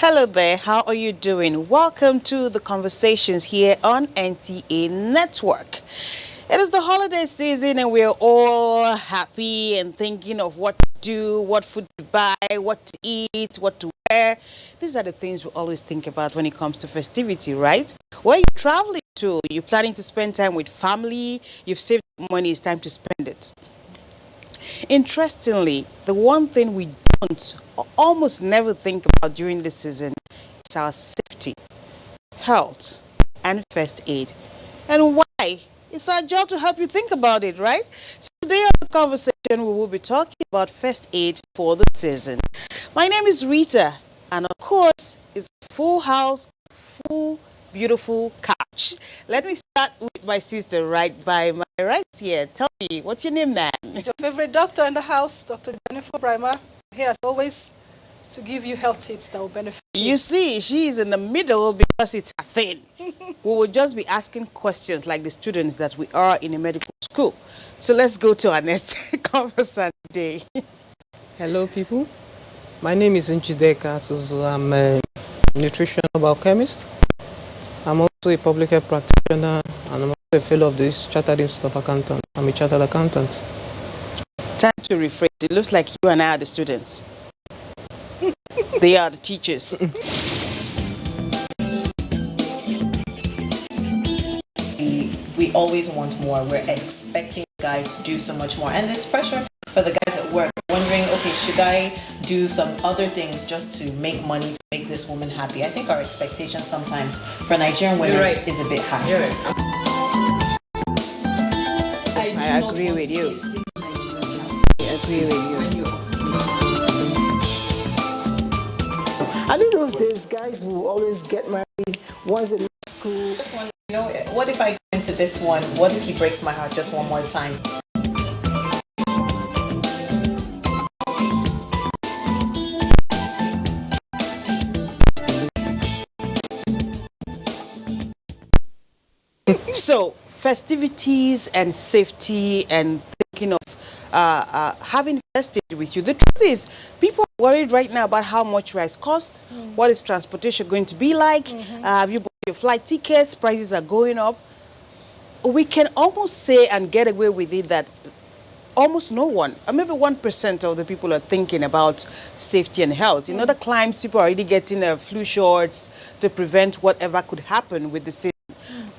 Hello there, how are you doing? Welcome to the conversations here on NTA Network. It is the holiday season and we're all happy and thinking of what to do, what food to buy, what to eat, what to wear. These are the things we always think about when it comes to festivity, right? Where are you traveling to? You're planning to spend time with family, you've saved money, it's time to spend it. Interestingly, the one thing we don't almost never think about during this season is our safety, health, and first aid. And why? It's our job to help you think about it, right? So today on the conversation, we will be talking about first aid for the season. My name is Rita, and of course, it's a full house, full, beautiful couch. Let me start with my sister right by my right here. Tell me, what's your name, man? It's your favorite doctor in the house, Dr. Jennifer Primer, here as always to give you health tips that will benefit you. You see, she is in the middle because it's her thing. We will just be asking questions like the students that we are in a medical school. So let's go to our next conversation today. Hello, people. My name is Njideka Suzu. I'm a nutritional biochemist. I'm also a public health practitioner and I'm also a fellow of the Chartered Institute of Accountants. I'm a chartered accountant. Time to rephrase. It looks like you and I are the students. They are the teachers. We always want more. We're expecting the guy to do so much more. And there's pressure for the guys at work, wondering, okay, should I do some other things just to make money, to make this woman happy? I think our expectation sometimes for Nigerian women is a bit high. You're right. I agree with you. I agree with you. I think those days guys will always get married once they leave school. You know, what if I go into this one? What if he breaks my heart just one more time? So, festivities and safety and thinking of having first aid with you. The truth is, people are worried right now about how much rice costs, what is transportation going to be like, have you bought your flight tickets, prices are going up. We can almost say and get away with it that almost no one, or maybe 1% of the people are thinking about safety and health. In other climes, people are already getting flu shots to prevent whatever could happen with the season.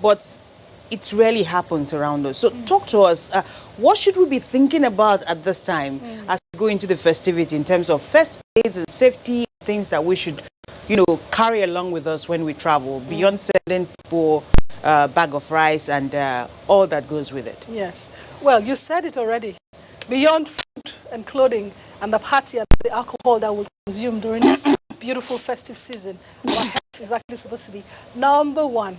But it rarely happens around us. So talk to us. What should we be thinking about at this time as we go into the festivity in terms of first aid and safety, things that we should, carry along with us when we travel, beyond sending people a bag of rice and all that goes with it? Yes. Well, you said it already. Beyond food and clothing and the party and the alcohol that we'll consume during this beautiful festive season, our health is actually supposed to be number one.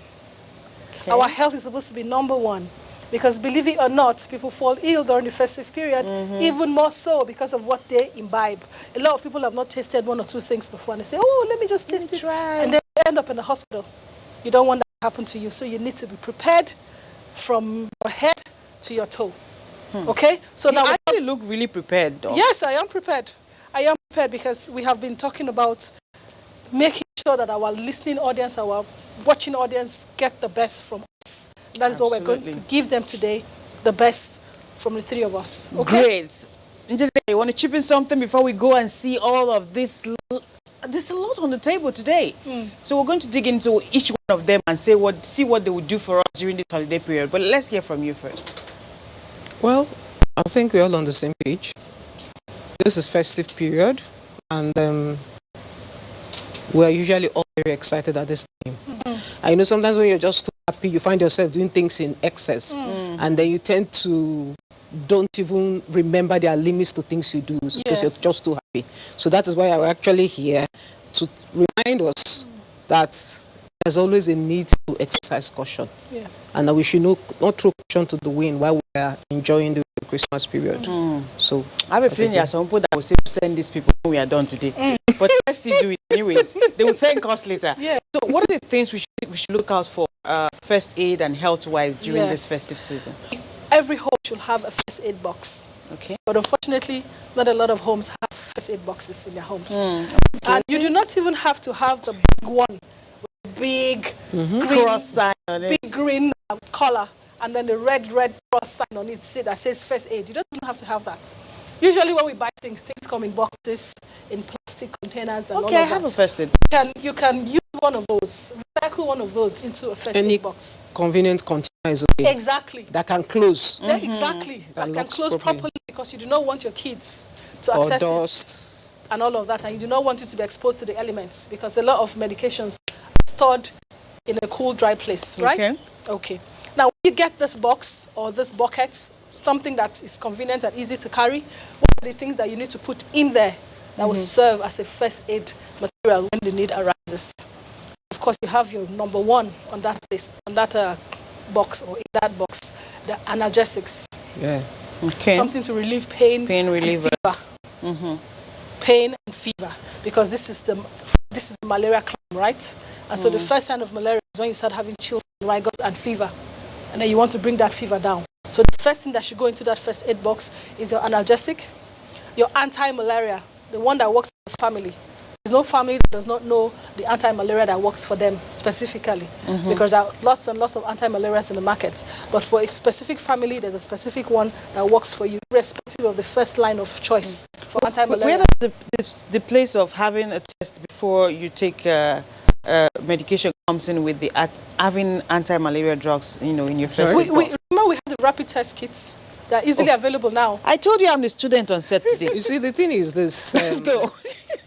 Okay. Our health is supposed to be number one. Because believe it or not, people fall ill during the festive period, even more so because of what they imbibe. A lot of people have not tasted one or two things before and they say, oh, let me just taste it. And they end up in the hospital. You don't want that to happen to you. So you need to be prepared from your head to your toe. Okay? So now you actually look really prepared, though. Yes, I am prepared. I am prepared because we have been talking about making sure that our listening audience, our watching audience get the best from us. That is what we're going to give them today, the best from the three of us. Okay? Great. Njide, you want to chip in something before we go and see all of this? There's a lot on the table today. So we're going to dig into each one of them and see what they would do for us during this holiday period. But let's hear from you first. Well, I think we're all on the same page. This is festive period, and we're usually all very excited at this time. I know sometimes when you're just too happy, you find yourself doing things in excess, and then you tend to don't even remember there are limits to things you do because you're just too happy. So that is why I'm actually here to remind us that there's always a need to exercise caution. Yes. And that we should not throw caution to the wind while we are enjoying the Christmas period. So I have a feeling there are some people that will say send these people when we are done today. But let's still do it anyways. They will thank us later. Yeah. So what are the things we should look out for first aid and health-wise during this festive season? every home should have a first aid box. Okay. But unfortunately, not a lot of homes have first aid boxes in their homes. And you do not even have to have the big one, with big green, Cross sign on it. big green collar, and then the red cross sign on it that says first aid. You don't even have to have that. Usually when we buy things come in boxes, in plastic containers, and all of Okay, I that. have a first aid. You can use one of those, recycle one of those into a first Any aid box. convenient container is okay. Exactly. That can close. Yeah, exactly. That can locks close properly. properly because you do not want your kids to Or access dust. it and all of that, and you do not want it to be exposed to the elements because a lot of medications are stored in a cool, dry place, right? Okay. Okay. Now, when you get this box or this bucket, something that is convenient and easy to carry, what are the things that you need to put in there that will serve as a first aid material when the need arises? Of course, you have your number one on that place, on that box or in that box, the analgesics. Yeah. Okay. Something to relieve pain, Pain and relievers. fever. Pain and fever, because this is the malaria climb, right? And so the first sign of malaria is when you start having chills, rigors, and fever, and then you want to bring that fever down. So the first thing that should go into that first aid box is your analgesic, your anti-malaria, the one that works for the family. There's no family that does not know the anti-malaria that works for them specifically, because there are lots and lots of anti-malarias in the market. But for a specific family, there's a specific one that works for you, irrespective of the first line of choice for anti-malaria. Where does the place of having a test before you take medication comes in with the having anti-malaria drugs, in your first aid box? Remember we have the rapid test kits that are easily available now. I told you I'm the student on set today. You see, the thing is this. Let's go.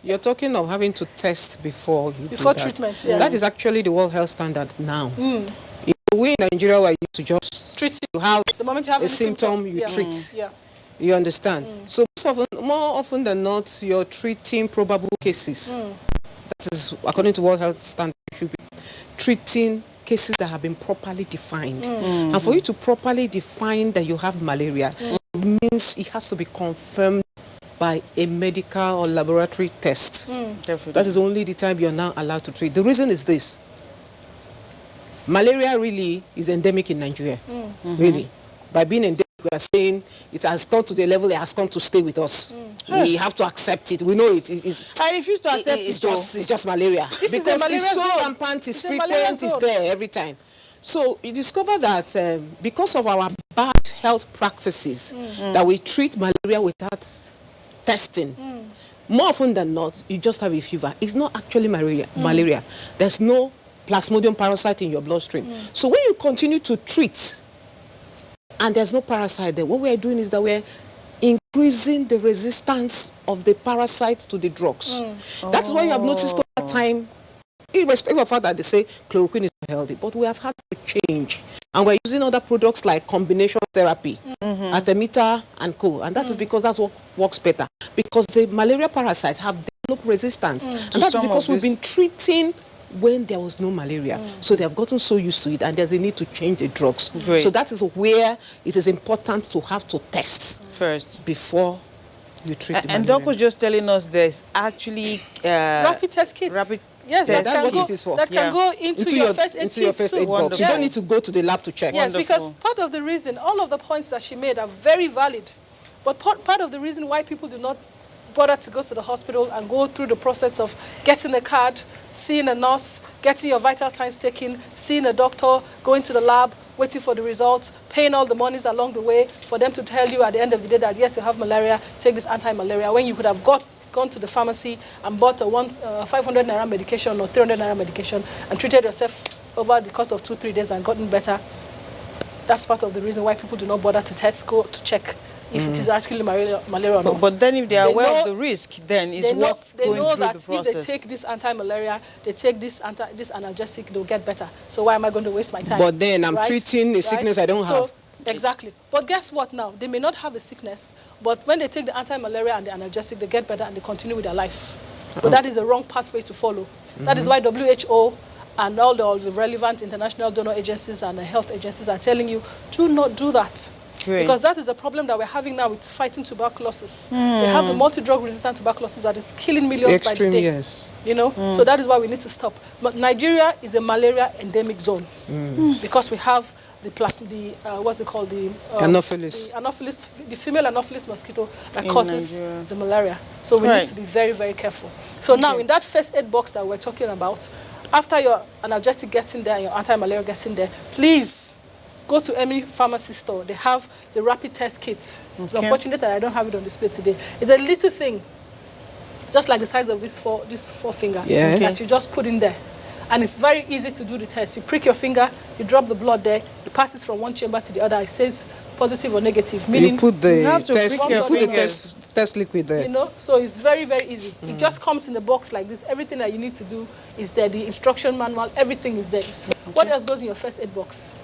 You're talking of having to test before you Before do that. treatment, yes. That is actually the World Health Standard now. We in Nigeria were used to just Treat you have The moment you have a any symptom, you yeah. treat. Yeah. You understand? So more often than not, you're treating probable cases. That is, according to World Health Standard, you should be treating cases that have been properly defined. And for you to properly define that you have malaria, it means it has to be confirmed by a medical or laboratory test. That is only the time you're now allowed to treat. The reason is this. Malaria really is endemic in Nigeria. Really. By being endemic, we are saying it has gone to the level it has come to stay with us. We have to accept it. We know it is. I refuse to accept It's it. just malaria. This is Because a malaria it's so zone. rampant, it's It's a malaria frequent, it's zone. there every time. So you discover that because of our bad health practices, that we treat malaria without testing. More often than not, you just have a fever. It's not actually malaria. There's no Plasmodium parasite in your bloodstream. So when you continue to treat, and there's no parasite there, what we're doing is that we're increasing the resistance of the parasite to the drugs. That's why you have noticed over time, irrespective of the fact that they say chloroquine is healthy, but we have had to change. And we're using other products like combination therapy, artemether and co. And that is because that's what works better. Because the malaria parasites have developed resistance. And that's some because of we've been treating when there was no malaria. So they have gotten so used to it, and there's a need to change the drugs. Great. So that is where it is important to have to test First. before you treat the And malaria. Doc was just telling us there's actually Rapid test kits. rapid Yes, test. that That's can what go, it is for. That Yeah. can go into your first aid kit too. box. You Yes. don't need to go to the lab to check. Yes, Wonderful. because part of the reason, all of the points that she made are very valid. But part of the reason why people do not bother to go to the hospital and go through the process of getting a card, seeing a nurse, getting your vital signs taken, seeing a doctor, going to the lab, waiting for the results, paying all the monies along the way for them to tell you at the end of the day that yes, you have malaria, take this anti-malaria, when you could have gone to the pharmacy and bought a 500 naira medication or 300 naira medication and treated yourself over the course of 2-3 days and gotten better. That's part of the reason why people do not bother to test, go to check if it is actually malaria or not. But then if they are They aware know- of the risk, then it's they know, worth they going know through that the process. if they take this anti-malaria, they take this analgesic, they'll get better. So why am I going to waste my time? But then I'm Right? treating a sickness I don't have. Exactly. But guess what now? They may not have the sickness, but when they take the anti-malaria and the analgesic, they get better and they continue with their life. But that is the wrong pathway to follow. That is why WHO and all the relevant international donor agencies and the health agencies are telling you, do not do that. Okay. Because that is a problem that we're having now with fighting tuberculosis. We have the multi-drug resistant tuberculosis that is killing millions by the Extreme, day. yes. You know, so that is why we need to stop. But Nigeria is a malaria endemic zone because we have the what's it called, the Anopheles. the female Anopheles mosquito that In causes Nigeria. the malaria. So we Right. need to be very, very careful. So now in that first aid box that we're talking about, after your analgesic gets in there and your anti-malaria gets in there, please go to any pharmacy store. They have the rapid test kit. It's unfortunate that I don't have it on display today. It's a little thing, just like the size of this forefinger, Yes. that you just put in there. And it's very easy to do the test. You prick your finger, you drop the blood there, you pass it from one chamber to the other. It says positive or negative, meaning You put the You have to test. prick You your put the fingers. test liquid there. you know, so it's very, very easy. It just comes in a box like this. Everything that you need to do is there. The instruction manual, everything is there. What else goes in your first aid box?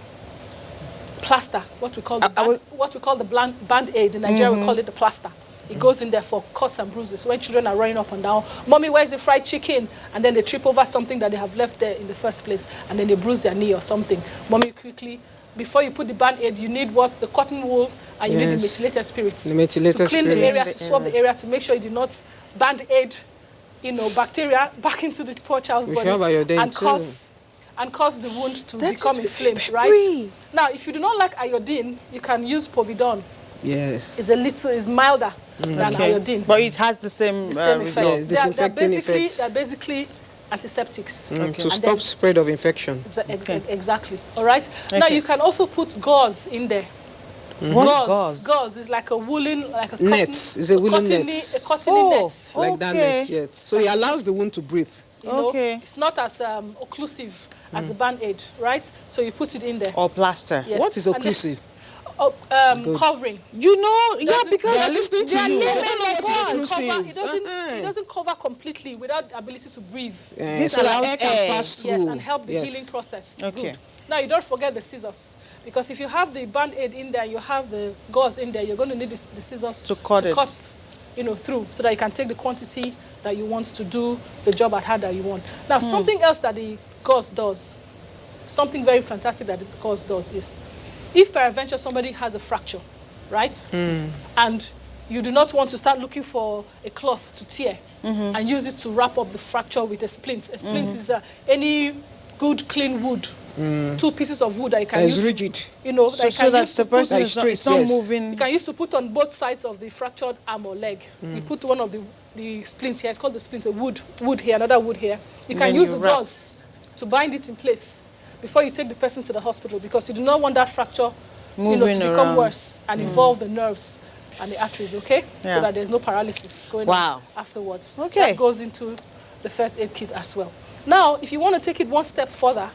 Plaster, what we call the band-aid. In Nigeria, we call it the plaster. It goes in there for cuts and bruises. When children are running up and down, mommy, where's the fried chicken? And then they trip over something that they have left there in the first place, and then they bruise their knee or something. Mommy, quickly, before you put the band-aid, you need what? The cotton wool, and you need the Yes. methylated spirits. The methylated to clean the spirits. area, to swab the area, to make sure you do not band-aid, you know, bacteria back into the poor child's We body should have iodine and too. cause the wound to That become is inflamed, right? peppery. Now, if you do not like iodine, you can use Povidone. Yes. It's milder than iodine. But it has the same, The same result. effect. Yes, disinfecting they're effects. basically antiseptics. To And stop then- spread of infection. Exactly. All right. Now Okay. you can also put gauze in there. What's gauze? Gauze is like a woolen, like a cotton, Net. It's a woolen net. A cottony Oh. net. Like that Okay. net, yes. So it allows the wound to breathe. You know, Okay. it's not as occlusive as the band-aid, right? So you put it in there. Or plaster. Yes. What is And then- occlusive? Oh, covering. You know, yeah, Doesn't- because They are listening to they are you. living They don't know like what is us. occlusive. It doesn't cover completely without the ability to breathe. This so that allows air can air. pass through. Yes, and help the Yes. healing process. Okay. Good. Now, you don't forget the scissors. Because if you have the band-aid in there, you have the gauze in there, you're going to need the scissors To cut it. you know, through so that you can take the quantity that you want to do the job at hand that you want. Now, something else that the gauze does, something very fantastic that the gauze does is, if peradventure somebody has a fracture, right? And you do not want to start looking for a cloth to tear and use it to wrap up the fracture with a splint. A splint is any good, clean wood. 2 pieces of wood that you can It's use. rigid. You know, So, that you so can that use the to put, person is not, it's not yes. moving. you can use to put on both sides of the fractured arm or leg. You put one of the splints here. It's called the splint. A wood here, another wood here. You can Then use you the wrap. gauze to bind it in place before you take the person to the hospital, because you do not want that fracture, to Moving become around. worse and involve the nerves and the arteries. Okay, Yeah. so that there's no paralysis going Wow. on afterwards. Okay. That goes into the first aid kit as well. Now, if you want to take it one step further,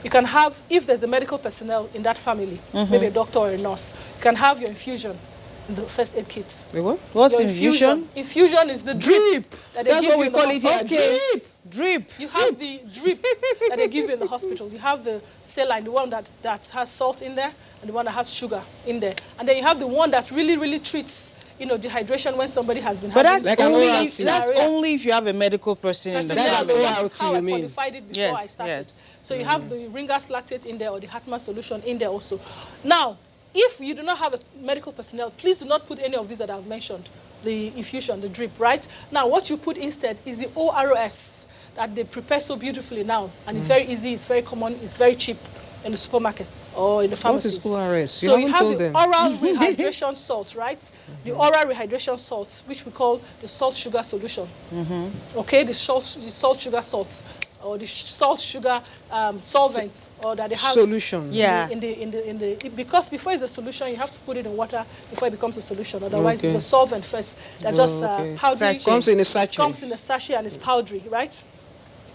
you can have, if there's a medical personnel in that family, maybe a doctor or a nurse, you can have your infusion in the first aid kit. The what? What's Your infusion? Infusion is the drip. That they That's give what you we in the call it here. hospital. Okay. Drip. You have the drip that they give you in the hospital. You have the saline, the one that has salt in there, and the one that has sugar in there. And then you have the one that really, really treats, dehydration when somebody has been But having that's Like an only, ORT. that's only if you have a medical person in the That's That's family. an how ORT, I you mean? qualified it before Yes, I started. yes. So you have the Ringer's lactate in there or the Hartmann solution in there also. Now, if you do not have a medical personnel, please do not put any of these that I've mentioned, the infusion, the drip, right? Now, what you put instead is the ORS that they prepare so beautifully now. And it's very easy, it's very common, it's very cheap in the supermarkets or in the pharmacies. What is ORS? You So you haven't have told the them. oral rehydration salt, right? The oral rehydration salt, which we call the salt sugar solution. Okay, the salt sugar salts, or the salt sugar solvents, or that they have Solution. Yeah. because before it's a solution, you have to put it in water before it becomes a solution. Otherwise, Okay. it's a solvent first. They're just okay. powdery. Sachet. Comes in a It sachet. comes in a sachet and it's powdery, right?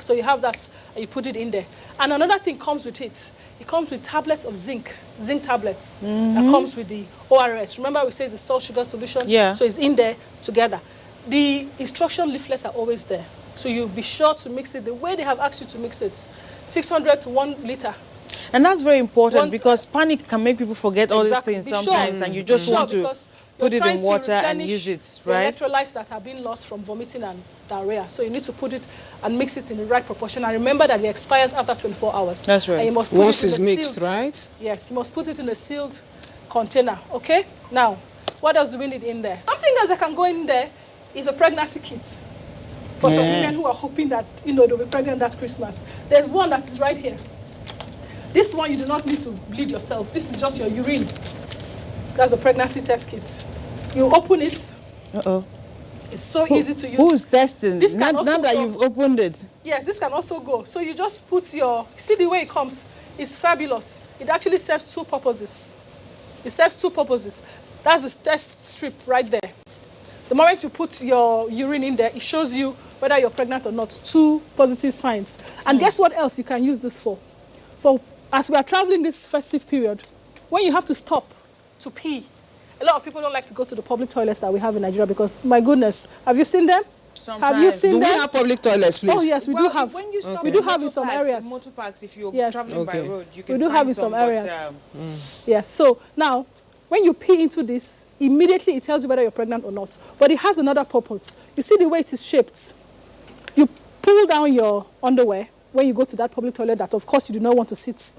So you have that, and you put it in there. And another thing comes with it. It comes with tablets of zinc tablets. That comes with the ORS. Remember we say it's a salt sugar solution? Yeah. So it's in there together. The instruction leaflets are always there. So you be sure to mix it the way they have asked you to mix it. 600 to 1 liter. And that's very important One- because panic can make people forget all Exactly. these Be things sure. sometimes, and you just Sure, want to because put you're it trying in to water and replenish use it, the right? electrolytes that have been lost from vomiting and diarrhea. So you need to put it and mix it in the right proportion. And remember that it expires after 24 hours. That's right. And you must put Once it in it's a mixed, sealed, right? Yes, you must put it in a sealed container, okay? Now, what else do we need in there? Something else that can go in there is a pregnancy kit. For some women who are hoping that, they'll be pregnant that Christmas. There's one that is right here. This one, you do not need to bleed yourself. This is just your urine. That's a pregnancy test kit. You open it. Uh-oh. It's so easy to use. Who's testing? This can now also that go. you've opened it. Yes, this can also go. So you just put see the way it comes? It's fabulous. It actually serves two purposes. It serves two purposes. That's the test strip right there. The moment you put your urine in there, it shows you whether you're pregnant or not. Two positive signs. And guess what else you can use this for? As we are traveling this festive period, when you have to stop to pee, a lot of people don't like to go to the public toilets that we have in Nigeria because, my goodness, have you seen them? Sometimes. Have you seen Do we them? have public toilets, please? Oh, yes, we do have. When you stop We do have in some areas. Motor parks, if you're Yes. traveling by road, you can We do find have in some but, areas. Yes, so now, when you pee into this, immediately it tells you whether you're pregnant or not. But it has another purpose. You see the way it is shaped? You pull down your underwear when you go to that public toilet that, of course, you do not want to sit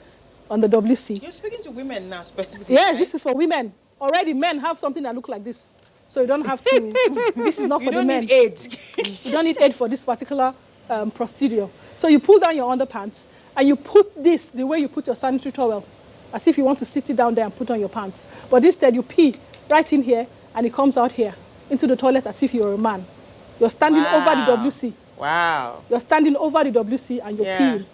on the WC. You're speaking to women now, specifically. Yes, right? this is for women. Already, men have something that look like this. So you don't have to, this is not for You the don't men. need aid. You don't need aid for this particular procedure. So you pull down your underpants and you put this the way you put your sanitary towel, as if you want to sit it down there and put on your pants. But instead you pee right in here and it comes out here into the toilet as if you're a man. You're standing over the WC. Wow. You're standing over the WC and you're peeing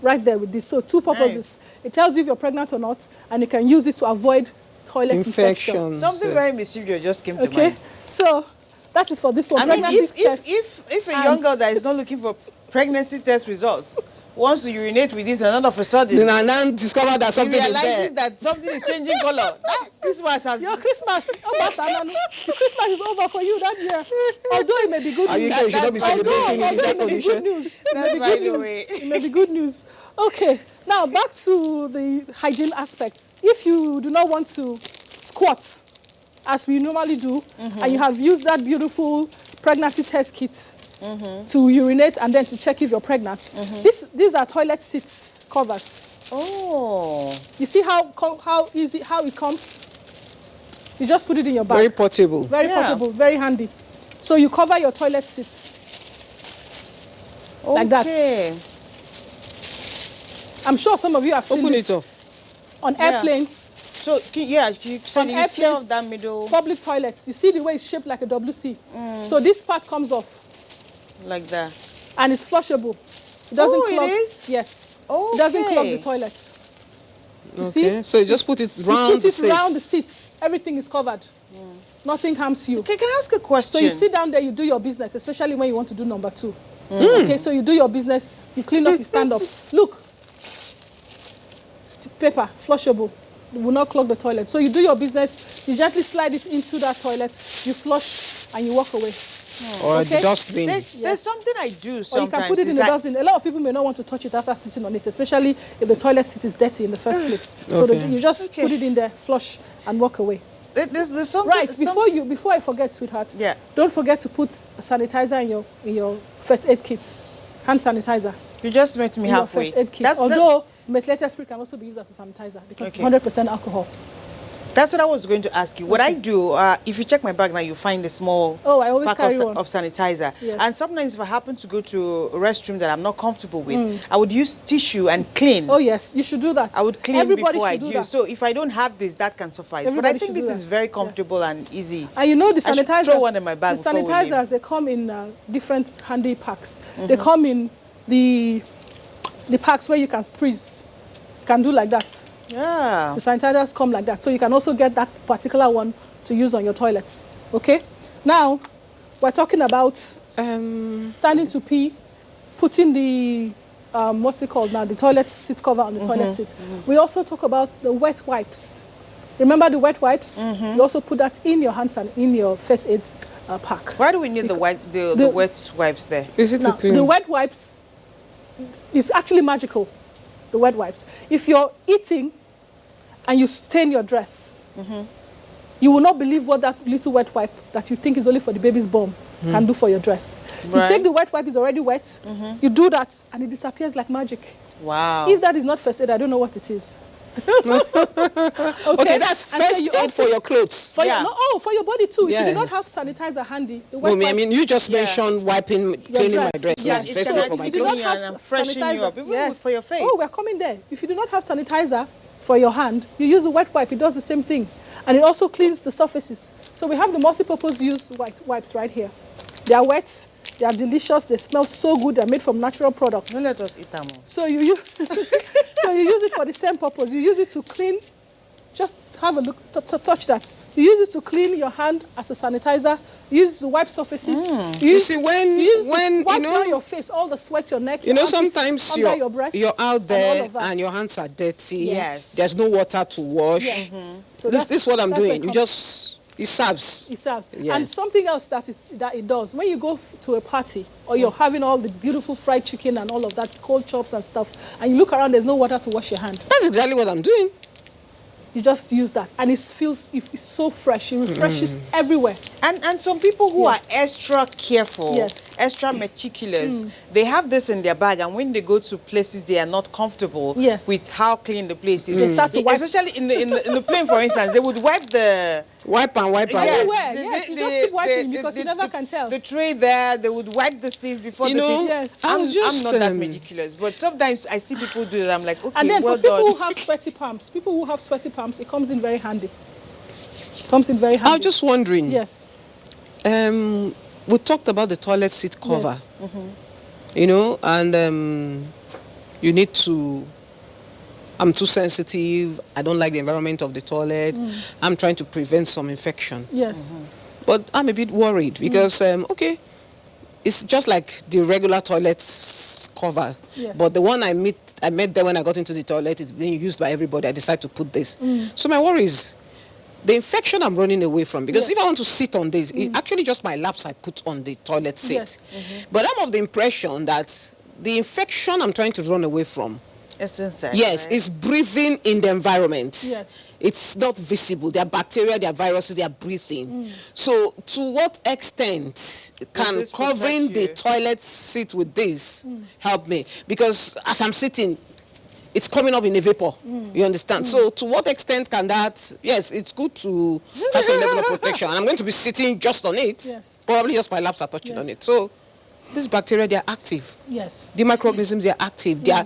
right there with this. So two purposes. Nice. It tells you if you're pregnant or not, and you can use it to avoid toilet infection. Something very mischievous just came to Okay, mind. so that is for this one. I mean, Pregnancy test. if a young girl that is not looking for pregnancy test results wants to urinate with this, and all of a sudden Then I now discover that he something is realizes there. that something is changing color. Christmas has Your Christmas, the Christmas is over for you that year. Although it may be good Are you news. sure you should not be celebrating in Although that it may be good condition? news. It may That's be by good the news. way. It may be good news. Okay, now back to the hygiene aspects. If you do not want to squat, as we normally do, and you have used that beautiful pregnancy test kit to urinate and then to check if you're pregnant, these are toilet seats covers. Oh. You see how easy, how it comes? You just put it in your bag. Very portable. Very Yeah. portable, very handy. So you cover your toilet seats like that. Okay. I'm sure some of you have seen Open this it up. on Yeah. airplanes, So you said on you tear off airplanes, that middle public toilets. You see the way it's shaped like a WC. So this part comes off like that. and it's flushable. It doesn't Oh, it clog. is? Yes. It doesn't clog the Okay. toilet. You Okay. see? So you just put it You round put the it around the seats. seats. Everything is covered. Nothing harms you. Okay, can I ask a question? So you sit down there, you do your business, especially when you want to do number 2. Okay, so you do your business, you clean up, you stand up. Look, paper, flushable. It will not clog the toilet. So you do your business, you gently slide it into that toilet, you flush, and you walk away. Or Okay. a dustbin. There's something I do sometimes. Or you can put it in is the that- dustbin. A lot of people may not want to touch it after sitting on it, especially if the toilet seat is dirty in the first place. So Okay. you just Okay. put it in there, flush, and walk away. There's something. Right, before I forget, sweetheart. Yeah. Don't forget to put a sanitizer in your first aid kit. Hand sanitizer. You just met me In your halfway. first aid kit. That's, Although methylated spirit can also be used as a sanitizer because it's 100% alcohol. that's what I was going to ask you. What I do, if you check my bag now, you find a small Oh, I always pack carry of, one. of sanitizer. Yes. And sometimes if I happen to go to a restroom that I'm not comfortable with, I would use tissue and clean. Oh yes, you should do that. I would clean Everybody before I should do use. that. So if I don't have this, that can suffice. Everybody but I think should do this that. is very Yes. comfortable and easy. And you know the I should sanitizers. throw one in my bag The before we leave. sanitizers, they come in different handy packs. They come in the packs where you can squeeze. You can do like that. Yeah. The sanitizers come like that. So you can also get that particular one to use on your toilets. Okay? Now, we're talking about standing to pee, putting the, what's it called now? The toilet seat cover on the toilet seat. We also talk about the wet wipes. Remember the wet wipes? You also put that in your hands and in your first aid pack. Why do we need the wet wipes there? Is it to Now, clean? the wet wipes is actually magical, the wet wipes. If you're eating and you stain your dress, you will not believe what that little wet wipe that you think is only for the baby's bum can do for your dress. You Right. take the wet wipe, it's already wet, you do that, and it disappears like magic. Wow. If that is not first aid, I don't know what it is. Okay, that's And so first you aid also- for your clothes. For Yeah. your, for your body too. If you do not Yes. have sanitizer handy, the Well, wet I wipe- mean, you just Yeah. mentioned wiping, cleaning my dress. Yes, Yes, it first can aid for actually my if you do clothes. not have and freshen you sanitizer, up, even for your face. Oh, we're coming there. If you do not have sanitizer for your hand, you use a wet wipe. It does the same thing. And it also cleans the surfaces. So we have the multi-purpose use wipes right here. They are wet. They are delicious. They smell so good. They're made from natural products. Don't let us eat them all. So you use, so you use it for the same purpose. You use it to clean. Just have a look, touch that. You use it to clean your hand as a sanitizer. You use it to wipe surfaces. You see, when use it to you wipe know, down your face, all the sweat, your neck, you know, your armpits, sometimes under your breasts, you're out and all there of that. and your hands are dirty. Yes. There's no water to wash. Yes. So This is what I'm that's where doing. it You comes- it serves. It serves. Yes. And something else that it does, when you go to a party or you're having all the beautiful fried chicken and all of that, cold chops and stuff, and you look around, there's no water to wash your hand. That's exactly what I'm doing. You just use that, and it's so fresh. It refreshes everywhere. And some people who Yes. are extra careful, Yes. extra meticulous, they have this in their bag, and when they go to places they are not comfortable Yes. with how clean the place is. They start to wipe- Especially in the plane, for instance, they would wipe the Wipe and wipe and Yes, wipe. Everywhere, yes, you just keep wiping because you never can tell. The tray there, they would wipe the seats before You the know, seat. Yes. I I'm, was just, I'm not that um, ridiculous, but sometimes I see people do it. I'm like, okay, And then well for people done. who have sweaty palms, it comes in very handy. Comes in very handy. I was just wondering. Yes. We talked about the toilet seat cover. Yes. You know, and you need to. I'm too sensitive. I don't like the environment of the toilet. I'm trying to prevent some infection. Yes. But I'm a bit worried because, okay, it's just like the regular toilet cover. Yes. But the one I met there when I got into the toilet is being used by everybody. I decided to put this. So my worry is the infection I'm running away from. Because Yes. if I want to sit on this, it's actually just my laps I put on the toilet seat. Yes. But I'm of the impression that the infection I'm trying to run away from, It's inside. yes, right? it's breathing in the environment. Yes. It's not visible. There are bacteria, there are viruses, they are breathing. So to what extent can this covering protect the you? toilet seat with this help me? Because as I'm sitting, it's coming up in a vapor. You understand? So to what extent can that, yes, it's good to have some level of protection. And I'm going to be sitting just on it. Yes. Probably just my laps are touching Yes. on it. So these bacteria, they are active. Yes. The microorganisms, they are active. They are,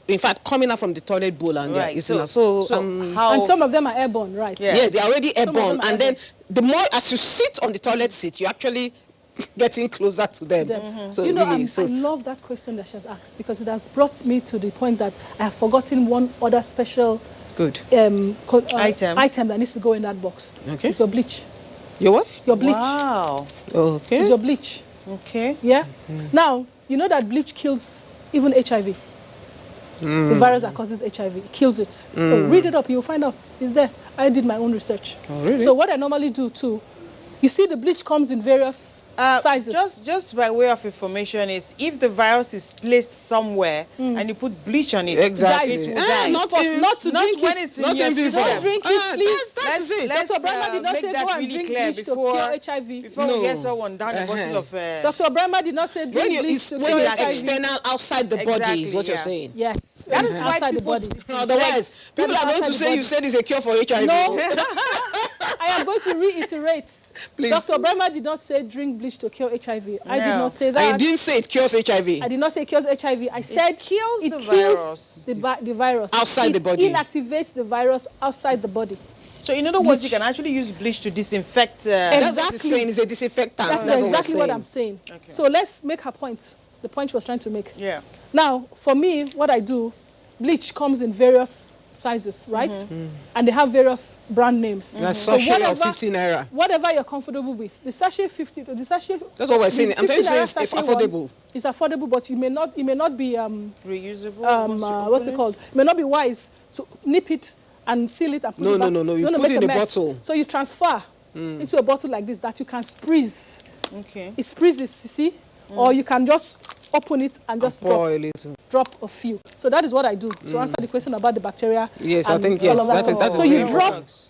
in fact, coming out from the toilet bowl and they are Right. eating us. So how? And some of them are airborne, right? Yeah. yes, they are already Some of airborne. them are And then the more, as you sit on the toilet seat, you're actually getting closer to them. So You know, really, I so love that question that she has asked because it has brought me to the point that I have forgotten one other special good. Item. that needs to go in that box. Okay. It's your bleach. Your what? Your bleach. Wow. Okay. It's your bleach. Okay. Yeah? Now, you know that bleach kills even HIV. The virus that causes HIV. It kills it. Oh, read it up. You'll find out. It's there. I did my own research. Oh, really? So what I normally do too, you see the bleach comes in various sizes. Just by way of information, is if the virus is placed somewhere and you put bleach on it, Exactly. it will Ah, die. not But in- not to not drink when it. it's in Not your in system. before. Don't drink it, please. That's it. Let's, Dr. Brahma did not make say that go and really drink clear bleach to before, cure HIV. before No. we get someone down a bottle Uh-huh. of... Dr. Brahma did not say when drink you, bleach it's, to when cure it's HIV. external outside the body is Exactly, what you're yeah. saying. Yes, That is why outside the people body. Otherwise, That people is are going to outside the say you body. said it's a cure for HIV. No, I am going to reiterate. Please. Dr. Brahma did not say drink bleach to cure HIV. I did No. not say And that. you didn't say it cures HIV. I did not say it cures HIV. I said kills it the kills virus. the virus. Outside the body. It inactivates the virus outside the body. So in other words, Bleach. you can actually use bleach to disinfect... That's what Exactly. it's saying. It's a disinfectant. That's what we're exactly what saying. I'm saying. Okay. So let's make her point. The point she was trying to make. Yeah. Now, for me, what I do, bleach comes in various sizes, right? And they have various brand names. That's So sachet of whatever- 15 naira. Whatever you're comfortable with. The sachet 50, the sachet... That's what we're saying. I'm trying to 50 say naira it's sachet affordable. one is affordable, but it may not be Reusable. once you what's open it called? It may not be wise to nip it and seal it and put No, it back. no, no, no. You You're gonna put make it in a the mess. bottle. So you transfer into a bottle like this that you can squeeze. Okay. It squeezes, you see? Or you can just open it and just Pour a little. drop a few. So that is what I do to answer the question about the bacteria. Yes, I and think, all yes, of that is so very you important.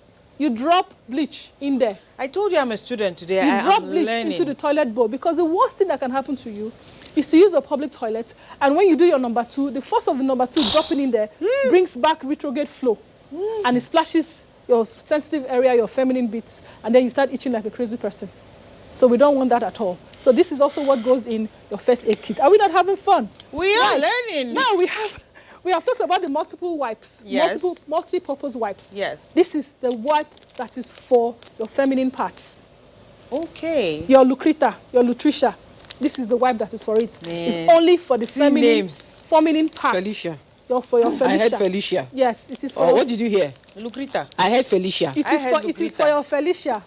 drop bleach in there. I told you I'm a student today. You I drop am bleach learning. into the toilet bowl because the worst thing that can happen to you is to use a public toilet, and when you do your number 2, the force of the number 2 dropping in there brings back retrograde flow, and it splashes your sensitive area, your feminine bits, and then you start itching like a crazy person. So we don't want that at all. So this is also what goes in your first aid kit. Are we not having fun? We are learning. Now we have talked about the multiple wipes, Yes. multi-purpose wipes. Yes. This is the wipe that is for your feminine parts. Okay. Your Lucrita, your Lutricia, this is the wipe that is for it. It's only for the feminine parts. Felicia. For your Felicia. I heard Felicia. Yes, it is for Oh, your, what did you hear? Lucrita. I heard Felicia. it I is heard it is Lucrita. for your Felicia,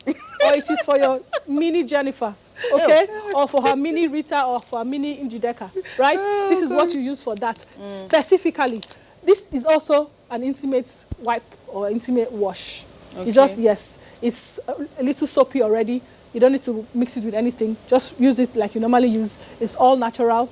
or it is for your mini Jennifer, okay? Or for her mini Rita, or for her mini Njideka, right? This is what you use for that specifically. This is also an intimate wipe or intimate wash. You just, yes, it's a little soapy already. You don't need to mix it with anything. Just use it like you normally use. It's all natural.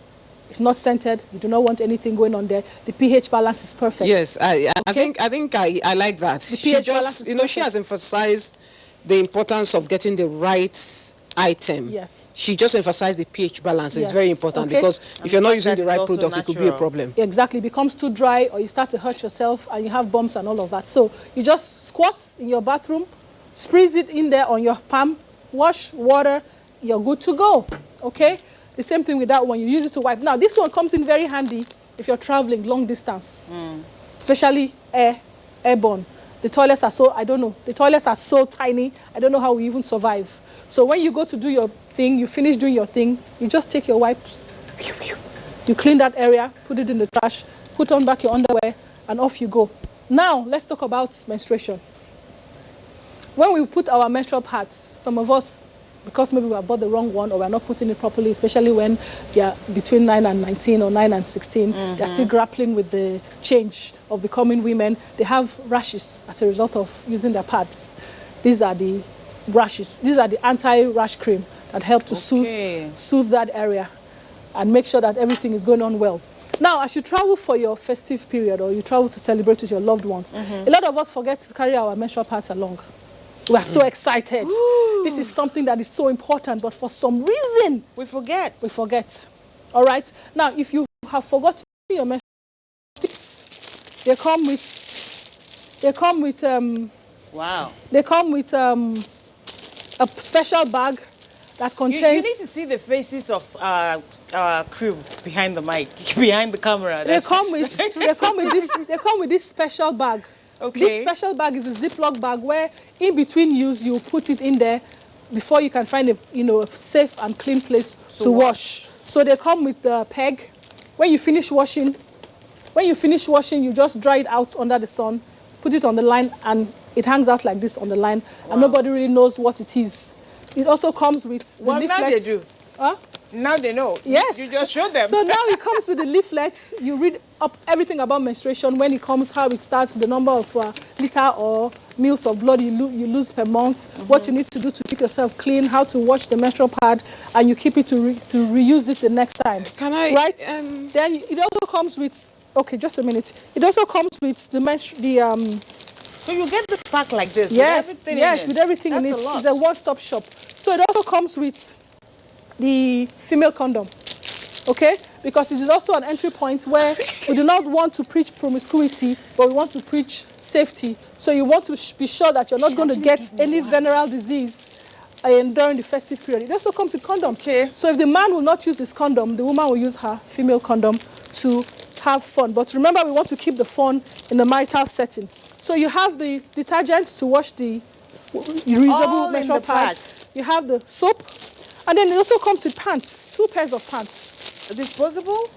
It's not scented. You do not want anything going on there. The pH balance is perfect. Yes, I think I like that. She pH balance just, is you know, she perfect. has emphasized the importance of getting the right item. Yes. She just emphasized the pH balance. It's Yes. very important Okay. because And if you're not the using fact the that right it's also product, it could be a natural. problem. Exactly. It becomes too dry, or you start to hurt yourself and you have bumps and all of that. So you just squat in your bathroom, squeeze it in there on your palm, wash, water, you're good to go. Okay? The same thing with that one. You use it to wipe. Now, this one comes in very handy if you're traveling long distance, especially airborne. The toilets are so, I don't know, the toilets are so tiny, I don't know how we even survive. So when you go to do your thing, you finish doing your thing, you just take your wipes, you clean that area, put it in the trash, put on back your underwear, and off you go. Now, let's talk about menstruation. When we put our menstrual pads, some of us, because maybe we have bought the wrong one or we're not putting it properly, especially when they are between 9 and 19 or 9 and 16, they're still grappling with the change of becoming women. They have rashes as a result of using their pads. These are the rashes. These are the anti-rash cream that help to soothe that area and make sure that everything is going on well. Now, as you travel for your festive period or you travel to celebrate with your loved ones, a lot of us forget to carry our menstrual pads along. We are so excited. This is something that is so important, but for some reason, We forget. we forget. All right? Now, if you have forgotten your menstrual tips, they come Wow. a special bag that You contains... need to see the faces of our crew behind the mic, behind the camera. They come with this special bag. Okay. This special bag is a Ziploc bag where in between use you put it in there before you can find a safe and clean place to wash. So they come with the peg. When you finish washing, you just dry it out under the sun, put it on the line, and it hangs out like this on the line, and nobody really knows what it is. It also comes with the leaflets. Now they do. Huh? Now they know. Yes. You just show them. So now it comes with the leaflets. You read up everything about menstruation, when it comes, how it starts, the number of liter or mils of blood you lose per month, what you need to do to keep yourself clean, how to wash the menstrual pad, and you keep it to reuse it the next time. Can I? Right? Then it also comes with, okay, just a minute. It also comes with So you get this pack like this. yes, with everything yes, in it. with everything in it. That's a lot. It's a one-stop shop. So it also comes with the female condom, okay? Because it is also an entry point where we do not want to preach promiscuity, but we want to preach safety. So you want to be sure that you're not going to get any venereal disease during the festive period. It also comes with condoms. Okay. So if the man will not use his condom, the woman will use her female condom to have fun. But remember, we want to keep the fun in the marital setting. So you have the detergent to wash the reusable All in menstrual the pad. pack. You have the soap. And then it also comes with pants, 2 pairs of pants. Disposable?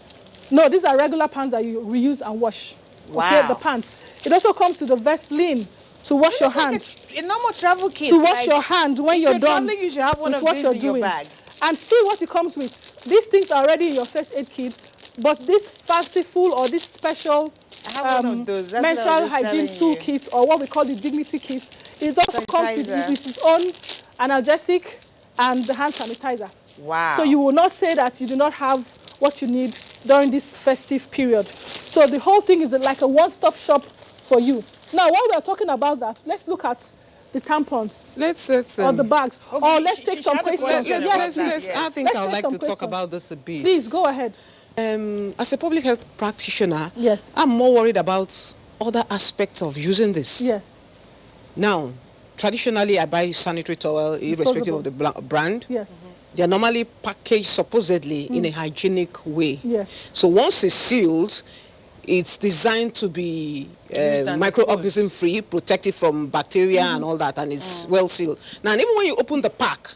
No, these are regular pants that you reuse and wash. Okay, Wow. the pants. It also comes with a Vaseline to wash your hand. A normal travel kit. To wash your hand when you're you're done traveling, you should have one with of what these you're in your doing. bag. And see what it comes with. These things are already in your first aid kit, but this fanciful or this special I have one of those. That's what I menstrual was hygiene telling you. toolkit, or what we call the dignity kit, it also comes with Sanitizer. its own analgesic and the hand sanitizer. Wow. So you will not say that you do not have what you need during this festive period. So the whole thing is like a one-stop shop for you. Now, while we are talking about that, let's look at the tampons Let's or the bags. Okay, Or let's she- take she some had a questions. question Yes, about that, please. yes. I think Let's I would take like some to talk questions. about this a bit. Please, go ahead. As a public health practitioner, Yes. I'm more worried about other aspects of using this. Yes, Now, traditionally, I buy sanitary towel, irrespective of the brand. yes, They are normally packaged supposedly in a hygienic way. yes. So once it's sealed, it's designed to be Used and microorganism free, protected from bacteria and all that, and it's well sealed. Now, and even when you open the pack,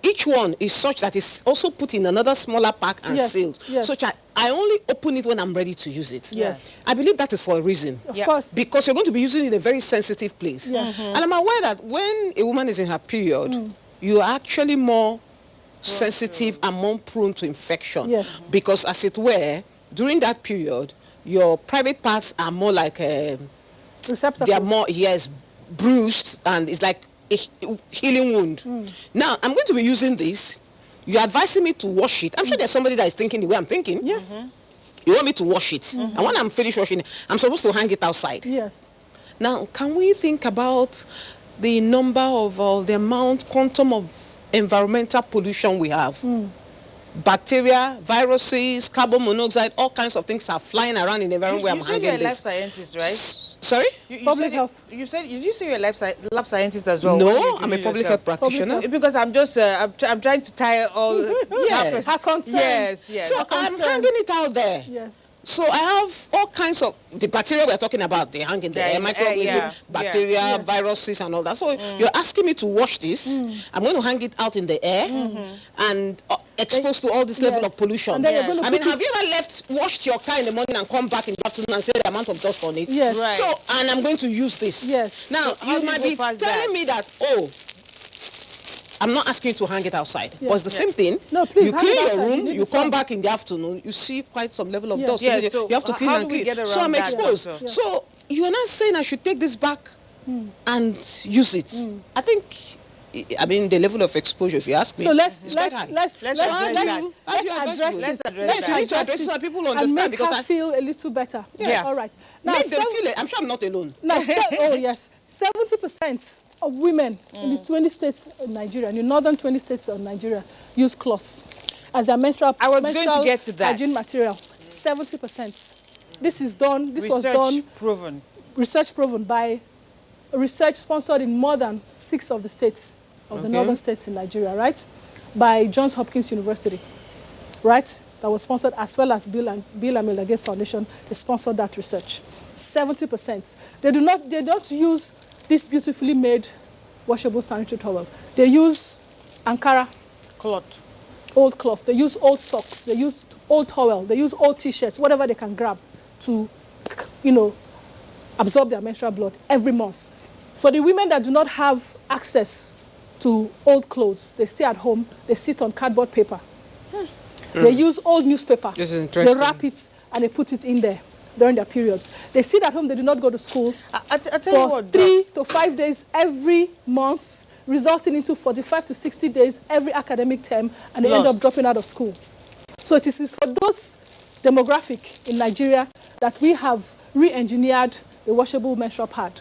each one is such that it's also put in another smaller pack and Yes, sealed. yes. So I only open it when I'm ready to use it. Yes. I believe that is for a reason. Of Yeah. course. Because you're going to be using it in a very sensitive place. Yes. And I'm aware that when a woman is in her period, you are actually more sensitive and more prone to infection. Yes. Because as it were, during that period, your private parts are more like, they Receptacles. are more, yes, bruised, and it's like a healing wound. Now, I'm going to be using this. You're advising me to wash it. I'm sure there's somebody that is thinking the way I'm thinking. Yes. You want me to wash it. And when I'm finished washing it, I'm supposed to hang it outside. Yes. Now, can we think about the number of, the amount, quantum of environmental pollution we have? Bacteria, viruses, carbon monoxide, all kinds of things are flying around in the environment where I'm You said you're hanging a lab this. scientist, right? Sorry? You Public said health. You said, did you say you're a lab scientist as well? No, What do you I'm a do public yourself? health practitioner. Because I'm just, I'm trying to tie all. Yes. Her concern. Yes, yes. So I'm concern. hanging it out there. Yes. So I have all kinds of, the bacteria we're talking about, they hang in Yeah, there, in the air, microorganisms, yeah, bacteria, Yes. viruses and all that. So you're asking me to wash this. I'm going to hang it out in the air and exposed to all this level Yes. of pollution. And then you're going to I mean, put have you ever washed your car in the morning and come back in the afternoon and say the amount of dust on it? Yes. Right. So, and I'm going to use this. Yes. Now, how do you you might go be past telling that? me that, oh, I'm not asking you to hang it outside. Yeah. But it's the same thing. No, please, you hang clean it your outside. You room, need you the come sun. back in the afternoon, you see quite some level of Yeah. dust. Yeah, You so have to clean how and do we clean. get So around I'm that, exposed. doctor? Yeah. So you're not saying I should take this back and use it. I think, I mean, the level of exposure, if you ask me, So is let's quite high. Let's address address that. address it. Let's address Yes, you that. need to address it so that people will and understand, make because her feel a little better. Yes. All right. Now, make them feel it. I'm sure I'm not alone. now, oh yes, 70% of women in the 20 states of Nigeria, in the northern 20 states of Nigeria, use cloth as their menstrual. I was going to menstrual get to that. hygiene material. 70%. This is done. This was Research done. proven. Research proven by research sponsored in more than 6 of the states of the northern states in Nigeria, right? By Johns Hopkins University, right? That was sponsored, as well as Bill and Melinda Gates Foundation. They sponsored that research. 70%. They don't use this beautifully made washable sanitary towel. They use Ankara, Cloth. old cloth. They use old socks. They use old towel. They use old t-shirts, whatever they can grab to, absorb their menstrual blood every month. For the women that do not have access to old clothes, they stay at home, they sit on cardboard paper. They use old newspaper. This is interesting. They wrap it and they put it in there during their periods. They sit at home, they do not go to school I tell you for what, 3 to 5 days every month, resulting into 45 to 60 days every academic term, and they end up Lost. dropping out of school. So it is for those demographic in Nigeria that we have re-engineered the washable menstrual pad.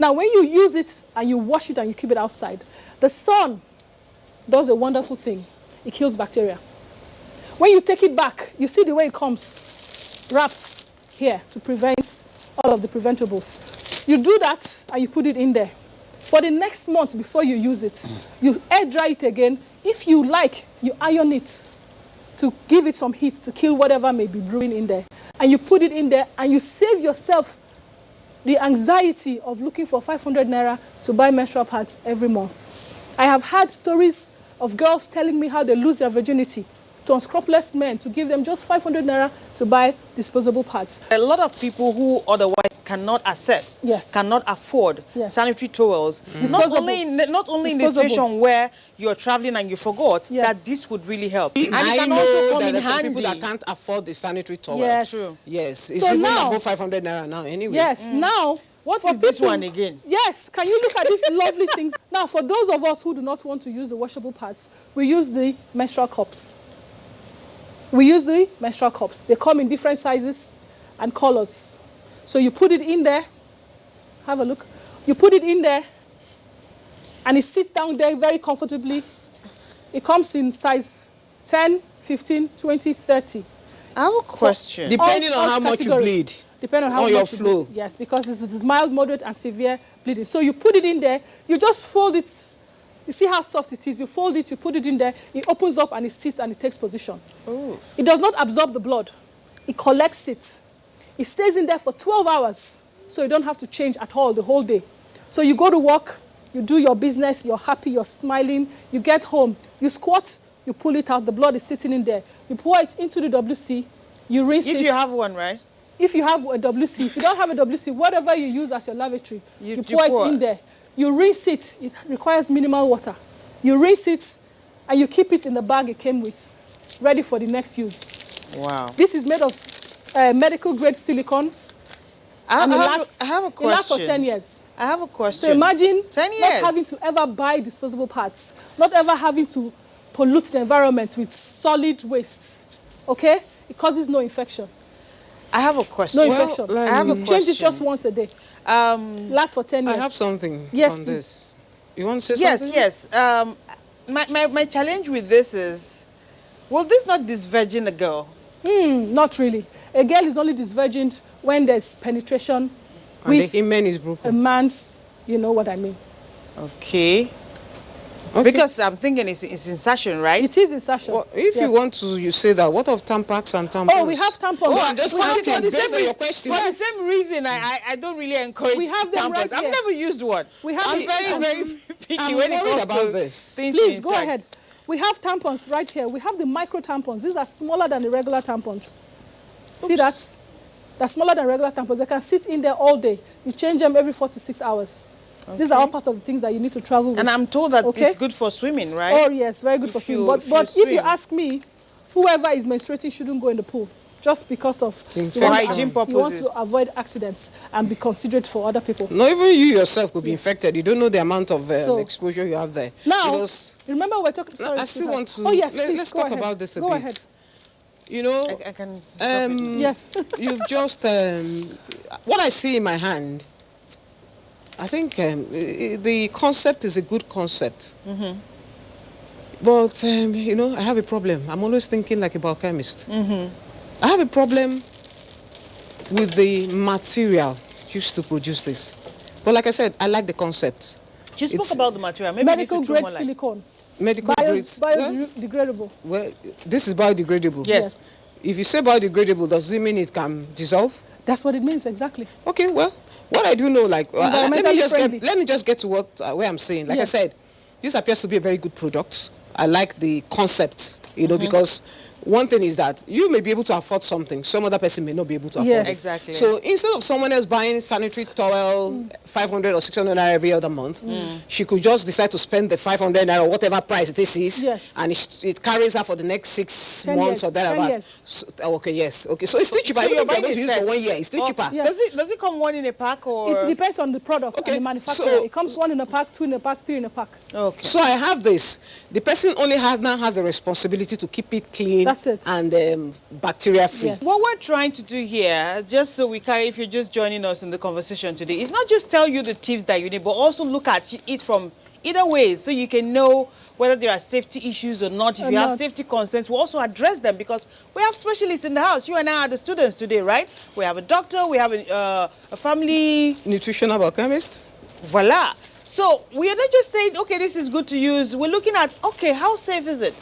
Now, when you use it and you wash it and you keep it outside, the sun does a wonderful thing. It kills bacteria. When you take it back, you see the way it comes wrapped here to prevent all of the preventables. You do that and you put it in there. For the next month before you use it, you air dry it again. If you like, you iron it to give it some heat to kill whatever may be brewing in there. And you put it in there and you save yourself the anxiety of looking for 500 naira to buy menstrual pads every month. I have had stories of girls telling me how they lose their virginity to unscrupulous men to give them just 500 naira to buy disposable pads. A lot of people who otherwise cannot access, Yes. cannot afford Yes. sanitary towels, Disposable. not only in the Disposable. situation where you're traveling and you forgot, Yes. that this would really help. And it I can know also come that in there's some handy. people that can't afford the sanitary towel. Yes. True. Yes, it's So even now- above 500 naira now anyway. Yes, now... What for is this people- one again? Yes, can you look at these lovely things? Now, for those of us who do not want to use the washable pads, we use the menstrual cups. We use the menstrual cups. They come in different sizes and colors. So you put it in there. Have a look. You put it in there. and it sits down there very comfortably. It comes in size 10, 15, 20, 30. I have a question. Depending on all how much you categories. bleed. Depending on how on much your you flow. bleed. Yes, because this is mild, moderate, and severe bleeding. So you put it in there, you just fold it. You see how soft it is. You fold it, you put it in there, it opens up and it sits and it takes position. Ooh. It does not absorb the blood. It collects it. It stays in there for 12 hours, so you don't have to change at all the whole day. So you go to work, you do your business, you're happy, you're smiling, you get home, you squat, you pull it out, the blood is sitting in there. You pour it into the WC, you rinse it. If you have one, right? If you have a WC, if you don't have a WC, whatever you use as your lavatory, you pour it in there. You rinse it. It requires minimal water. You rinse it, and you keep it in the bag it came with, ready for the next use. Wow. This is made of medical-grade silicone. I and have a It lasts for question. 10 years. I have a question. So imagine 10 not years. having to ever buy disposable parts, not ever having to pollute the environment with solid wastes. Okay? It causes no infection. I have a question. No infection. I have a You question. change it just once a day. Lasts for 10 years. I have something Yes, on please. this. You want to say Yes, something? yes. My challenge with this is, will this not disvirgin a girl? Not really. A girl is only disvirgined when there's penetration And with the hymen is a broken. man's, you know what I mean. Okay. Okay. Because I'm thinking it's insertion, right? It is insertion. Well, if Yes. you want to, you say that. What of tampons and tampons? Oh, we have tampons. Oh, I'm just We have asking for the based same on your reason- question. For the same reason, I don't really encourage We have them tampons. right I've here. never used one. We have I'm it- very picky I'm when it worried comes about to this. things Please to go insert. ahead. We have tampons right here. We have the micro tampons. These are smaller than the regular tampons. See that? They're smaller than regular tampons. They can sit in there all day. You change them every 4 to 6 hours. These are all part of the things that you need to travel with. And I'm told that Okay? it's good for swimming, right? Oh, yes, very good If for swimming. you- But, if you but if you swim. ask me, whoever is menstruating shouldn't go in the pool just because of Infection. For hygiene you want purposes. to avoid accidents and be considerate for other people. Not even you yourself could be infected. You don't know the amount of So- exposure you have there. Now, Because, remember we're talking... Sorry, I still sweetheart. want to... Oh, yes, let's please, go talk ahead. about this a Go bit. ahead. You know, I can. Yes. you've just... what I see in my hand, I think the concept is a good concept. Mm-hmm. But, you know, I have a problem. I'm always thinking like a biochemist. Mm-hmm. I have a problem with the material used to produce this. But like I said, I like the concept. She spoke It's- about the material. Maybe Medical you need to throw grade more light. silicone. Medical grade... Biodegradable. well, this is biodegradable. Yes. If you say biodegradable, does it mean it can dissolve? That's what it means, exactly. Okay, well, what I do know, like, Environmentally friendly. let me just get to what where I'm saying. Like Yes. I said, this appears to be a very good product. I like the concept, you know, because one thing is that you may be able to afford something, some other person may not be able to afford Yes. it. Exactly. So instead of someone else buying sanitary towel 500 or 600 naira every other month, she could just decide to spend the 500 naira or whatever price this is, Yes. and it carries her for the next 6 10 months or years, 10 thereabouts. years. So, okay, yes, okay. So it's still cheaper. So Even you're if you're buying going to a use it for set. 1 year, it's still Oh, cheaper. Yeah. Does it come one in a pack or? It depends on the product Okay, and the manufacturer. so- It comes 1 in a pack, 2 in a pack, 3 in a pack. Okay. So I have this. The person only now has the responsibility to keep it clean That's it. and bacteria free. Yes. What we're trying to do here, just so we carry, if you're just joining us in the conversation today, is not just tell you the tips that you need, but also look at it from either way, so you can know whether there are safety issues or not. If Or you have not. safety concerns, we also address them, because we have specialists in the house. You and I are the students today, right? We have a doctor, we have a family, Nutritional biochemist. voila. So we are not just saying, okay, this is good to use. We're looking at, okay, how safe is it?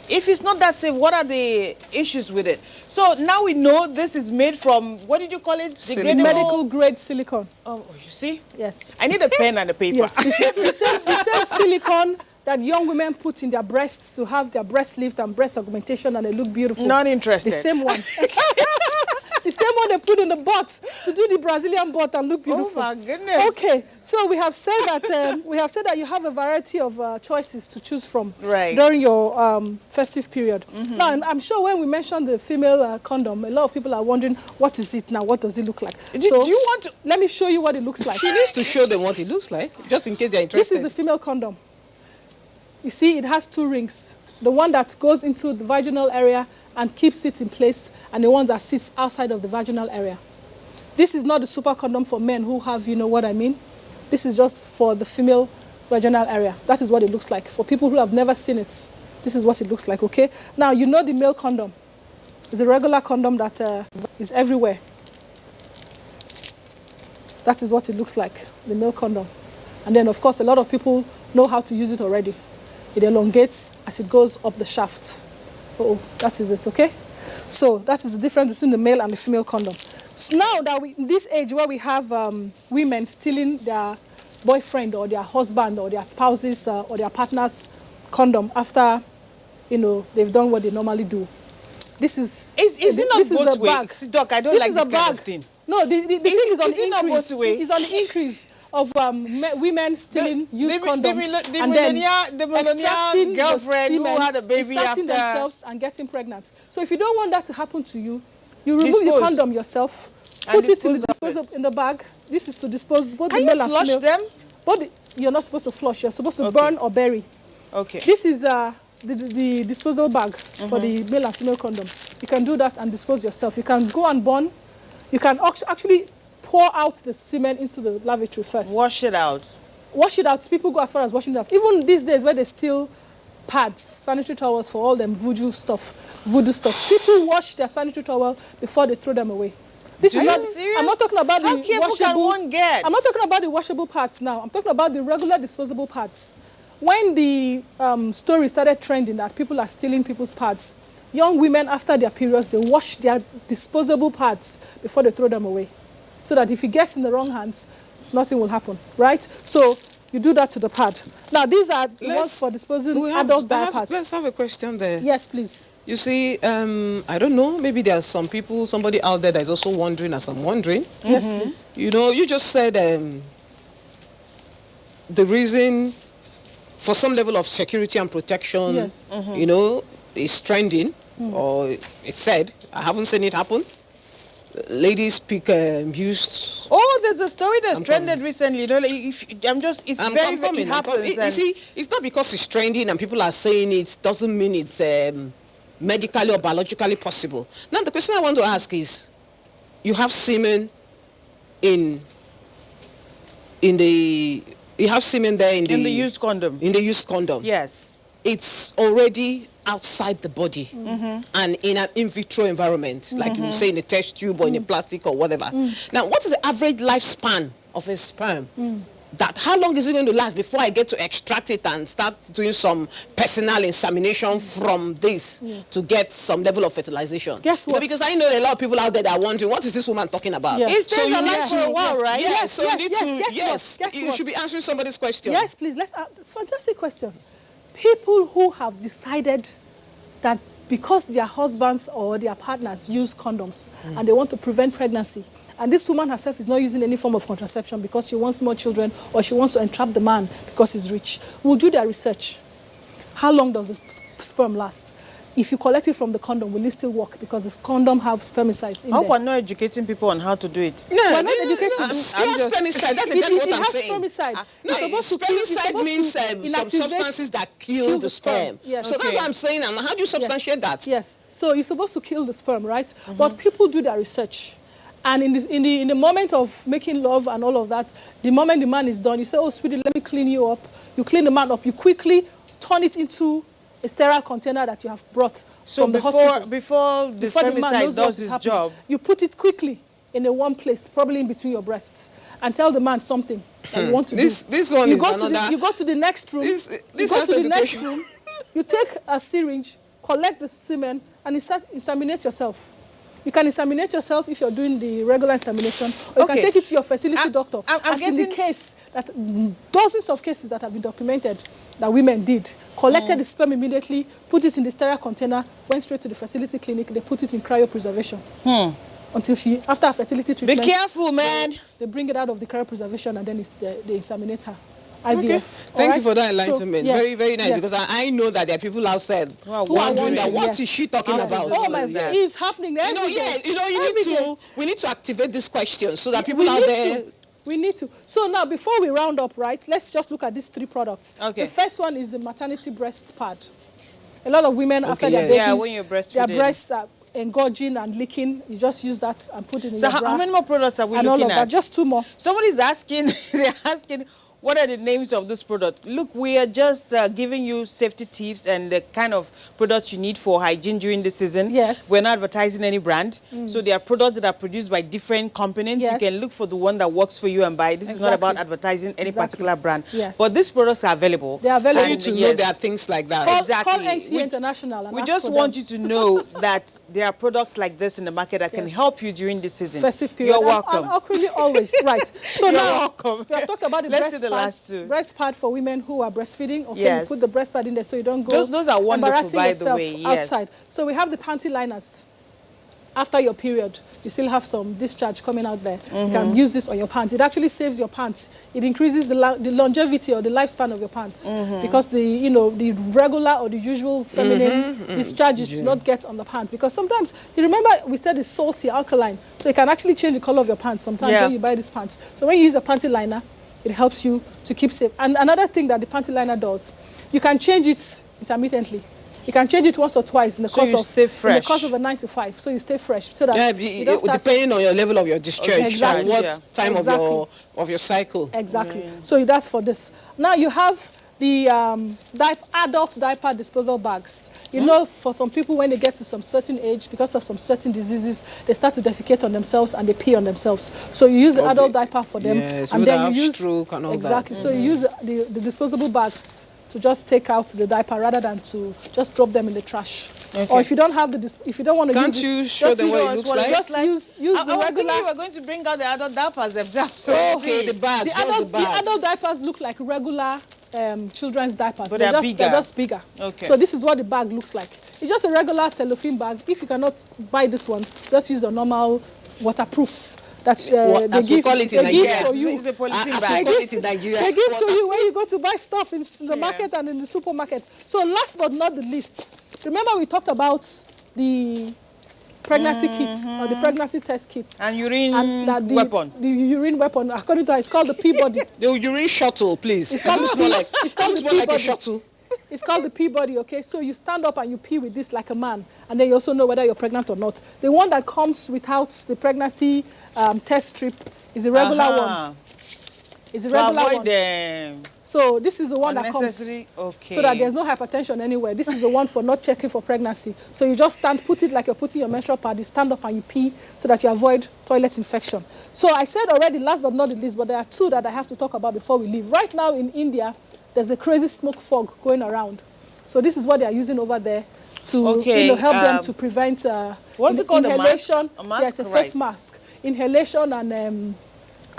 If it's not that safe, what are the issues with it? So now we know this is made from, what did you call it? Silicone. Degradable- Medical grade silicone. Oh, you see? Yes. I need a pen and a paper. Yeah. The same silicone that young women put in their breasts to have their breast lift and breast augmentation and they look beautiful. Not interested. The same one. The same one they put in the butt to do the Brazilian butt and look beautiful. Oh my goodness. Okay, so we have said that you have a variety of choices to choose from Right. during your festive period. Now, and I'm sure when we mentioned the female condom, a lot of people are wondering, what is it now? What does it look like? Do you want to? Let me show you what it looks like. She needs to show them what it looks like, just in case they're This interested. is the female condom. You see, it has 2 rings. The one that goes into the vaginal area and keeps it in place, and the one that sits outside of the vaginal area. This is not the super condom for men who have, you know what I mean? This is just for the female vaginal area. That is what it looks like. For people who have never seen it, this is what it looks like, okay? Now, you know the male condom. It's a regular condom that is everywhere. That is what it looks like, the male condom. And then, of course, a lot of people know how to use it already. It elongates as it goes up the shaft. Oh, that is it, okay? So that is the difference between the male and the female condom. So now that in this age where we have women stealing their boyfriend or their husband or their spouses or their partner's condom after, you know, they've done what they normally do. This is... Is it not both ways? Doc, I don't like this kind of thing. No, the thing is on the increase. Not both ways? It's on the increase of women stealing used condoms the and then millennial girlfriend who had a baby inserting after themselves and getting pregnant. So if you don't want that to happen to you, you remove the condom yourself, And put it in the dispose of in the bag. This is to dispose both Can the male you and flush female. them? But you're not supposed to flush. You're supposed to Okay. burn or bury. Okay. This is the disposal bag for the male and female condom. You can do that and dispose yourself. You can go and burn. You can actually pour out the semen into the lavatory first. Wash it out. Wash it out. People go as far as washing it out. Even these days where they steal pads, sanitary towels for all them voodoo stuff. People wash their sanitary towel before they throw them away. This Are is you not. serious? I'm not talking about How the careful washable. can one get? I'm not talking about the washable parts now. I'm talking about the regular disposable parts. When the story started trending that people are stealing people's pads, young women after their periods, they wash their disposable pads before they throw them away. So that if it gets in the wrong hands, nothing will happen, right? So you do that to the pad. Now, these are the ones for disposing adult diapers. Let's have a question there. Yes, please. You see, I don't know, maybe there are somebody out there that is also wondering as I'm wondering. Yes, please. You know, you just said the reason for some level of security and protection, Yes. you know, is trending, or it's said. I haven't seen it happen. Ladies pick used. Oh, there's a story that's I'm trended coming. recently. You know, like it's very coming. happens. You see, it's not because it's trending and people are saying it doesn't mean it's medically or biologically possible. Now, the question I want to ask is, you have semen you have semen there in the used condom. In the used condom. Yes. It's already outside the body and in an in vitro environment, like you say in a test tube or in a plastic or whatever. Now, what is the average lifespan of a sperm? How long is it going to last before I get to extract it and start doing some personal insemination from this to get some level of fertilization? Guess You know, what? because I know a lot of people out there that are wondering, what is this woman talking about? Yes. It stays you alive need for a while, right? Yes, so you need to, Guess you what? should be answering somebody's question. Yes, please. Fantastic question. People who have decided that because their husbands or their partners use condoms and they want to prevent pregnancy, and this woman herself is not using any form of contraception because she wants more children or she wants to entrap the man because he's rich, will do their research. How long does the sperm last? If you collect it from the condom, will it still work? Because this condom have spermicides in How there. we're not educating people on how to do it. No, We're not educated. spermicide. That's exactly what I'm saying. It has spermicide. No, spermicide means some inactivate- substances that kill the sperm. Yes. So that's what I'm saying. And how do you substantiate that? Yes. So you're supposed to kill the sperm, right? But people do their research. And in the moment of making love and all of that, the moment the man is done, you say, oh, sweetie, let me clean you up. You clean the man up. You quickly turn it into a sterile container that you have brought from the hospital. Before the Before the man spermicide knows what does is his happening, job, you put it quickly in a warm place, probably in between your breasts, and tell the man something that you want to do. This one is another. You go to the next room. This you go health to the next education. room. You take a syringe, collect the semen, and inseminate yourself. You can inseminate yourself if you're doing the regular insemination, or you can Okay. take it to your fertility doctor. I'm as in the case that dozens of cases that have been documented that women did, collected the sperm immediately, put it in the sterile container, went straight to the fertility clinic. They put it in cryopreservation until after her fertility Be treatment, careful, man. they bring it out of the cryopreservation and then they inseminate her. Okay. IVF. Thank All you for that right? enlightenment. So, yes, very, very nice. yes. Because I know that there are people outside Who are wondering that wondering, what yes. is she talking How about? is Oh my Yes. God, it's happening every day. Every day. We need to activate this question so that people We out need there. to. We need to. So now, before we round up, right, let's just look at these three products. Okay. The first one is the maternity breast pad. A lot of women, after their yes. babies, Yeah, when you're their breastfeeding. breasts are engorging and leaking. You just use that and put it in So your bra. how many more products are we and all looking of that. at? Just two more. Somebody's asking, they're asking, what are the names of this product? Look, we are just giving you safety tips and the kind of products you need for hygiene during the season. Yes. We're not advertising any brand. So there are products that are produced by different companies. Yes. You can look for the one that works for you and buy. This is not Exactly. about advertising any Exactly. particular brand. Yes. But these products are available. They are available. For you to know there are things like that. Call Exactly. NCA We- International and We ask just for want them. you to know that there are products like this in the market that can Yes. help you during this season. Festive period. You're And- welcome. And awkwardly always. Right. So You're now, welcome. we have talked about the Let's breast do the pad. last two. Breast pad for women who are breastfeeding. Okay, Yes. you put the breast pad in there so you don't go Those are wonderful, embarrassing by the yourself way, yes. outside. So we have the panty liners. After your period, you still have some discharge coming out there. You can use this on your pants. It actually saves your pants. It increases the longevity or the lifespan of your pants because the the regular or the usual feminine discharges do not get on the pants. Because sometimes you remember we said it's salty, alkaline, so it can actually change the color of your pants. Sometimes Yeah. when you buy these pants, so when you use a panty liner, it helps you to keep safe. And another thing that the panty liner does, you can change it intermittently. You can change it once or twice in the So course you of stay in the fresh. course of a 9 to 5. So you stay fresh. So that Yeah, you don't start depending on your level of your discharge Exactly. and what Yeah. time Exactly. of your cycle. Exactly. So that's for this. Now you have the adult diaper disposal bags. You know, for some people, when they get to some certain age, because of some certain diseases, they start to defecate on themselves and they pee on themselves. So you use the Okay. adult diaper for them, Yes, and people then that you have use stroke and all that. exactly. So you use the disposable bags to just take out the diaper rather than to just drop them in the trash. Or if you don't have if you don't want to Can't use you this, show just them use what it yours. looks Well, like? Just use I the was regular. thinking you were going to bring out the adult diapers themselves. So Okay, the bags. The What's adult, the bags? the adult diapers look like regular children's diapers. But they're bigger. They're just bigger. Okay. So this is what the bag looks like. It's just a regular cellophane bag. If you cannot buy this one, just use a normal waterproof that they as we give, call it in they give Nigeria. for you. It's a polythene As bag. we call it in Nigeria. They give to you when you go to buy stuff in the market and in the supermarket. So last but not the least, remember we talked about the pregnancy kits or the pregnancy test kits. And urine that weapon. The urine weapon, according to her, it's called the Peabody. The urine shuttle, please. It's called looks the more P- like it's called looks the more like a Peabody. shuttle. It's called the Peabody, okay? So you stand up and you pee with this like a man, and then you also know whether you're pregnant or not. The one that comes without the pregnancy test strip is a regular one. It's a To regular avoid one. the So this is the one that comes unnecessary. Okay. so that there's no hypertension anywhere. This is the one for not checking for pregnancy. So you just stand, put it like you're putting your menstrual pad. You stand up and you pee so that you avoid toilet infection. So I said already, last but not the least, but there are two that I have to talk about before we leave. Right now in India, there's a crazy smoke fog going around. So this is what they are using over there to Okay, help them to prevent what's it called, a mask? inhalation. A mask, Yes, a right. face mask. Inhalation and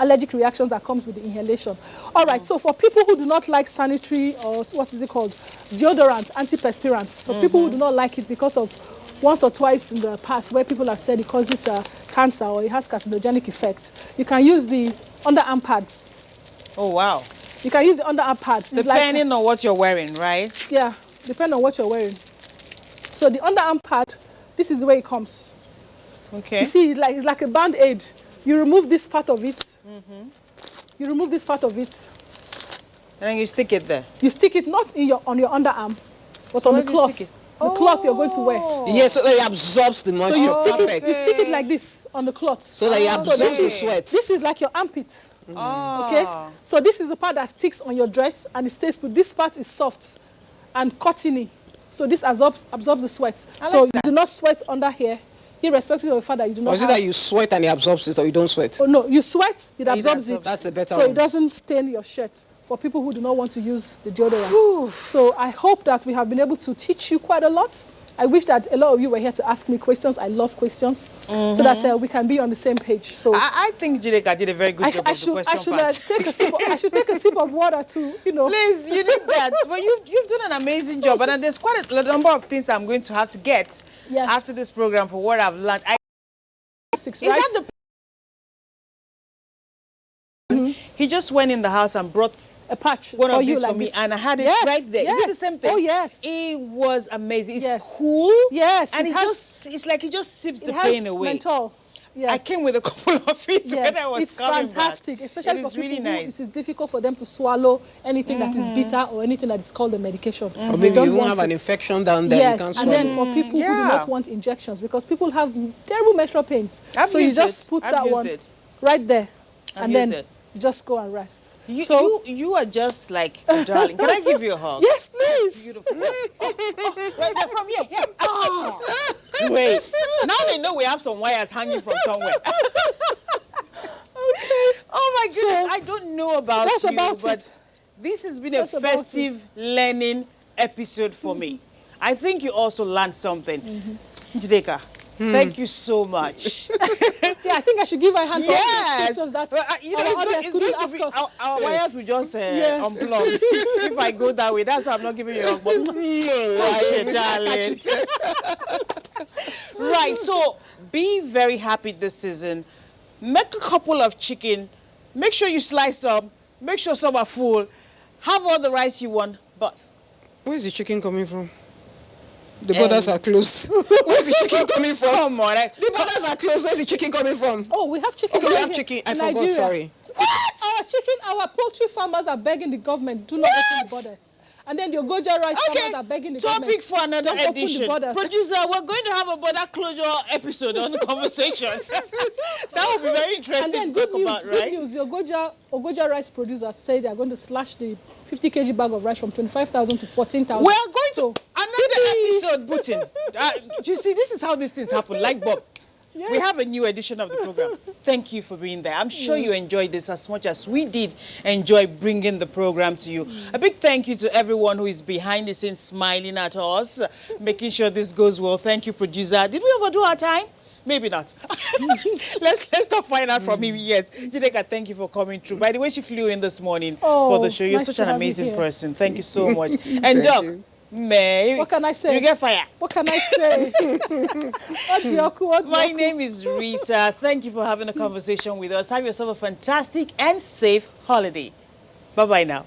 allergic reactions that comes with the inhalation. All right, so for people who do not like sanitary or what is it called, deodorant, antiperspirants, so people who do not like it because of once or twice in the past where people have said it causes cancer or it has carcinogenic effects, you can use the underarm pads. Oh, wow. You can use the underarm pads. It's Depending on what you're wearing, right? yeah, depending on what you're wearing. So the underarm pad, this is the way it comes. Okay. You see, it's like a band-aid. You remove this part of it. You remove this part of it. And then you stick it there. You stick it not on your underarm, but on where the do you cloth. stick it? The cloth you're going to wear. Yes, so that it absorbs the moisture. So you stick Perfect. it. You stick it like this on the cloth. So that it absorbs this the is- sweat. This is like your armpit. Oh. Okay. So this is the part that sticks on your dress and it stays put. This part is soft and cottony. So this absorbs the sweat. So you do not sweat under here, irrespective of the fact that you do not. Or is it have- that you sweat and it absorbs it, or you don't sweat? Oh no, you sweat, it absorbs it. absorbs. That's a better So one. it doesn't stain your shirt for people who do not want to use the deodorants. So I hope that we have been able to teach you quite a lot. I wish that a lot of you were here to ask me questions. I love questions, so that we can be on the same page. So I think Jideka did a very good job of the question part. take a sip. I should take a sip of water to, Please, you need that. But you've done an amazing job. And there's quite a number of things I'm going to have to get Yes. after this program for what I've learned. Basics, Is right? that the... He just went in the house and brought a patch one for of you these like for me, this. and I had it Yes, right there. Is it the yes. same thing? Oh yes. It was amazing. It's Yes. cool. Yes, And it it has- just, it's like it just sips the It has pain away. menthol. Yes. I came with a couple of it Yes, when I was it's coming fantastic, back. especially It for is people really who nice. it is difficult for them to swallow anything that is bitter or anything that is called a medication. Or They maybe don't you won't want have an it. infection down there. Yes, you can't and then swallow. for people who do Yeah. not want injections, because people have terrible menstrual pains. I've so you used just it. put I've that used one it. right there, I've and used then it. You just go and rest. You are just like a darling. Can I give you a hug? Yes, please. Beautiful. Right there from here. Yeah. Oh. Wait. Now they know we have some wires hanging from somewhere. Oh my goodness. So, I don't know about that's you, about but it. this has been That's a about festive learning episode for me. I think you also learned something. Jideka, thank you so much. Yeah, I think I should give her a hand for all the Yes. questions that Well, you know, our it's audience going couldn't to ask be, us. our wires will just Yes. unplug. If I go that way, that's why I'm not giving you a hug. But darling. Right, so be very happy this season. Make a couple of chicken. Make sure you slice up. Make sure some are full. Have all the rice you want, but Where's the chicken coming from? The borders are closed. Where's the chicken coming from? come on. The borders are closed. Where's the chicken coming from? Oh, we have chicken. Okay, we here have in chicken. I forgot, Nigeria. sorry. Our poultry farmers are begging the government, do not open the borders. And then the Ogoja rice farmers are begging the government. Topic for another don't edition. Open the borders. Producer, we're going to have a border closure episode on the conversation. That would be very interesting And then to good talk news, about, good right? news. The Ogoja rice producers say they are going to slash the 50 kg bag of rice from 25,000 to 14,000. We're going So, to another episode, Putin. You see, this is how these things happen. Like Bob, yes. we have a new edition of the program. Thank you for being there. I'm sure you enjoyed this as much as we did enjoy bringing the program to you. A big thank you to everyone who is behind the scenes smiling at us, making sure this goes well. Thank you, producer. Did we overdo our time? Maybe not. let's not find out from him yet. Jideka, thank you for coming through. By the way, she flew in this morning for the show. You're nice such to an have you amazing here. person. Thank you so much. And Doc, May, What can I say? you get fire. What can I say? My name is Rita. Thank you for having a conversation with us. Have yourself a fantastic and safe holiday. Bye-bye now.